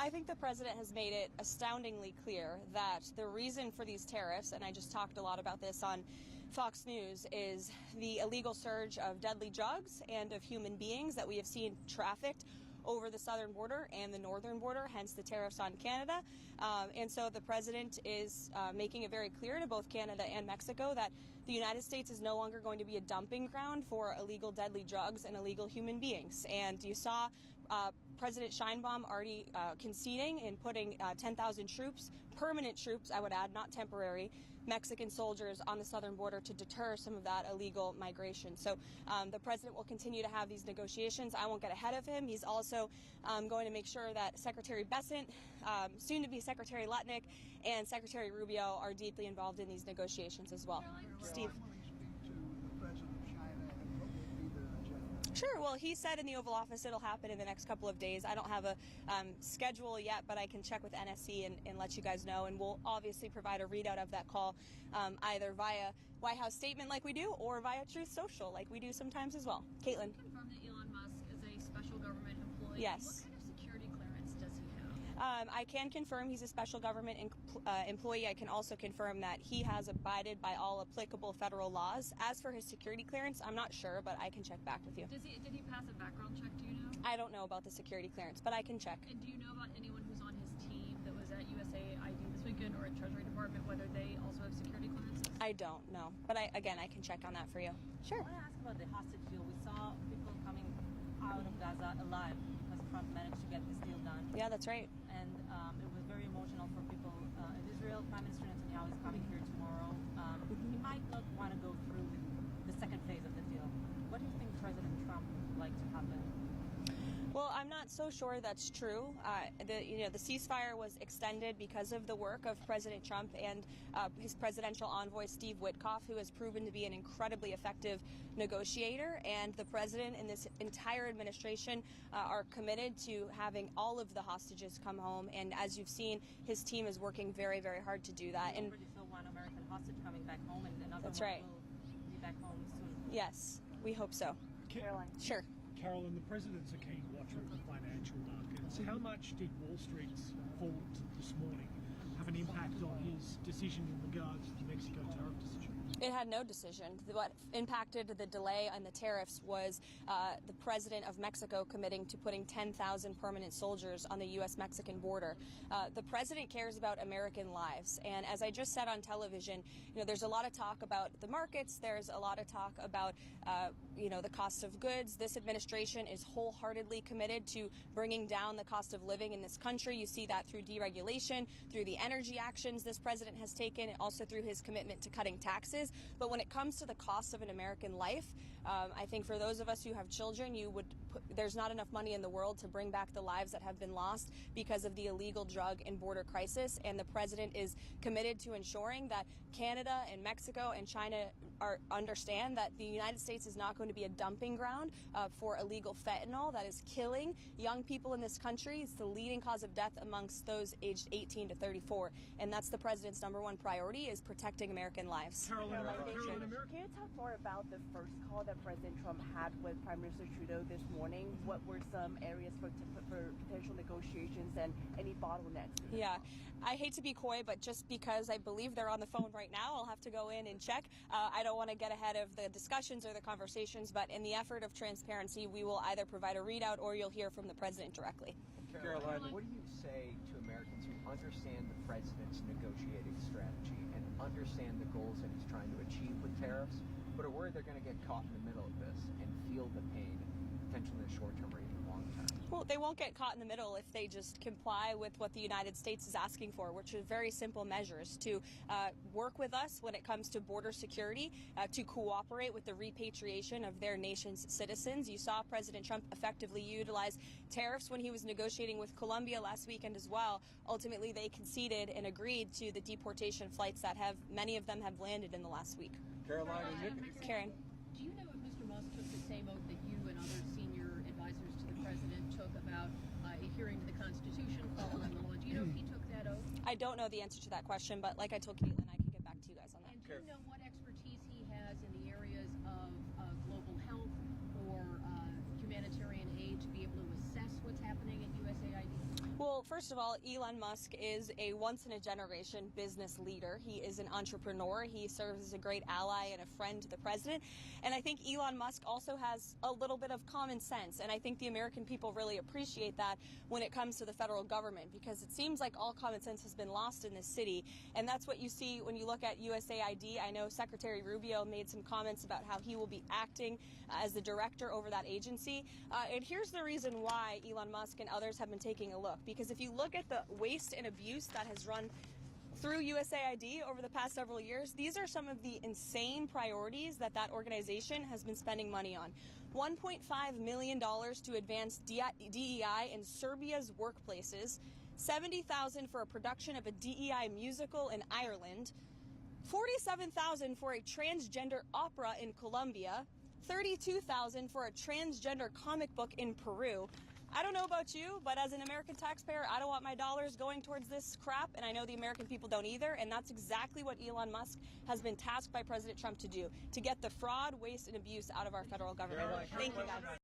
I think the president has made it astoundingly clear that the reason for these tariffs, and I just talked a lot about this on Fox News, is the illegal surge of deadly drugs and of human beings that we have seen trafficked over the southern border and the northern border, hence the tariffs on Canada. And so the president is making it very clear to both Canada and Mexico that the United States is no longer going to be a dumping ground for illegal deadly drugs and illegal human beings. And you saw President Sheinbaum already conceding in putting 10,000 troops, permanent troops, I would add, not temporary, Mexican soldiers on the southern border to deter some of that illegal migration. So the president will continue to have these negotiations. I won't get ahead of him. He's also going to make sure that Secretary Bessent, soon to be Secretary Lutnick, and Secretary Rubio are deeply involved in these negotiations as well. Steve. Sure. Well, he said in the Oval Office it'll happen in the next couple of days. I don't have a schedule yet, but I can check with NSC and let you guys know. And we'll obviously provide a readout of that call either via White House statement like we do or via Truth Social like we do sometimes as well. Caitlin. Can you confirm that Elon Musk is a special government employee? Yes. What kind of security clearance does he have? I can confirm he's a special government employee. I can also confirm that he has abided by all applicable federal laws. As for his security clearance, I'm not sure, but I can check back with you. Did he pass a background check, do you know? I don't know about the security clearance, but I can check. And do you know about anyone who's on his team that was at USAID this weekend or at Treasury Department, whether they also have security clearances? I don't know, but I can check on that for you. Sure. I want to ask about the hostage deal. We saw people coming out of Gaza alive because Trump managed to get this deal done. Yeah, that's right. And it was very emotional for people in Israel. Prime Minister Netanyahu is coming here tomorrow. He might not want to go through the second phase of the deal. What do you think President Trump would like to happen? Well, I'm not so sure that's true. The ceasefire was extended because of the work of President Trump and his presidential envoy, Steve Witkoff, who has proven to be an incredibly effective negotiator. And the president and this entire administration are committed to having all of the hostages come home. And as you've seen, his team is working very, very hard to do that. We already saw one American hostage coming back home, and another that's one right. will be back home soon. Yes, we hope so. Caroline. Sure. Carolyn, the president's a keen watcher of the financial markets. How much did Wall Street's fall this morning have an impact on his decision in regards to the Mexico tariff decision? It had no decision. What impacted the delay on the tariffs was the president of Mexico committing to putting 10,000 permanent soldiers on the U.S.-Mexican border. The president cares about American lives. And as I just said on television, there's a lot of talk about the markets. There's a lot of talk about, the cost of goods. This administration is wholeheartedly committed to bringing down the cost of living in this country. You see that through deregulation, through the energy actions this president has taken, and also through his commitment to cutting taxes. But when it comes to the cost of an American life, I think for those of us who have children, there's not enough money in the world to bring back the lives that have been lost because of the illegal drug and border crisis. And the president is committed to ensuring that Canada and Mexico and China understand that the United States is not going to be a dumping ground for illegal fentanyl that is killing young people in this country. It's the leading cause of death amongst those aged 18 to 34. And that's the president's #1 priority, is protecting American lives. Caroline, can you talk more about the first call that President Trump had with Prime Minister Trudeau this morning? What were some areas for potential negotiations and any bottlenecks? Yeah, I hate to be coy, but just because I believe they're on the phone right now, I'll have to go in and check. I don't want to get ahead of the discussions or the conversations, but in the effort of transparency, we will either provide a readout or you'll hear from the president directly. Caroline, what do you say to Americans who understand the president's negotiating strategy and understand the goals that he's trying to achieve with tariffs, but are worried they're going to get caught in the middle of this and feel the pain, potentially in the short term or even long term? Well, they won't get caught in the middle if they just comply with what the United States is asking for, which are very simple measures to work with us when it comes to border security, to cooperate with the repatriation of their nation's citizens. You saw President Trump effectively utilize tariffs when he was negotiating with Colombia last weekend as well. Ultimately, they conceded and agreed to the deportation flights that many of them have landed in the last week. Caroline, Karen. Do you know if Mr. Musk took the same oath that you and other senior advisors to the president took about adhering to the Constitution, following the law? Do you know if he took that oath? I don't know the answer to that question, but like I told Caitlin, I can get back to you guys on that. And do you know what expertise he has in the areas of global health or humanitarian aid to be able to assess what's happening at USAID? Well, So first of all, Elon Musk is a once-in-a-generation business leader. He is an entrepreneur. He serves as a great ally and a friend to the president. And I think Elon Musk also has a little bit of common sense. And I think the American people really appreciate that when it comes to the federal government, because it seems like all common sense has been lost in this city. And that's what you see when you look at USAID. I know Secretary Rubio made some comments about how he will be acting as the director over that agency. And here's the reason why Elon Musk and others have been taking a look. Because if you look at the waste and abuse that has run through USAID over the past several years, these are some of the insane priorities that organization has been spending money on. $1.5 million to advance DEI in Serbia's workplaces, $70,000 for a production of a DEI musical in Ireland, $47,000 for a transgender opera in Colombia, $32,000 for a transgender comic book in Peru. I don't know about you, but as an American taxpayer, I don't want my dollars going towards this crap, and I know the American people don't either, and that's exactly what Elon Musk has been tasked by President Trump to do, to get the fraud, waste, and abuse out of our federal government. Thank you, guys.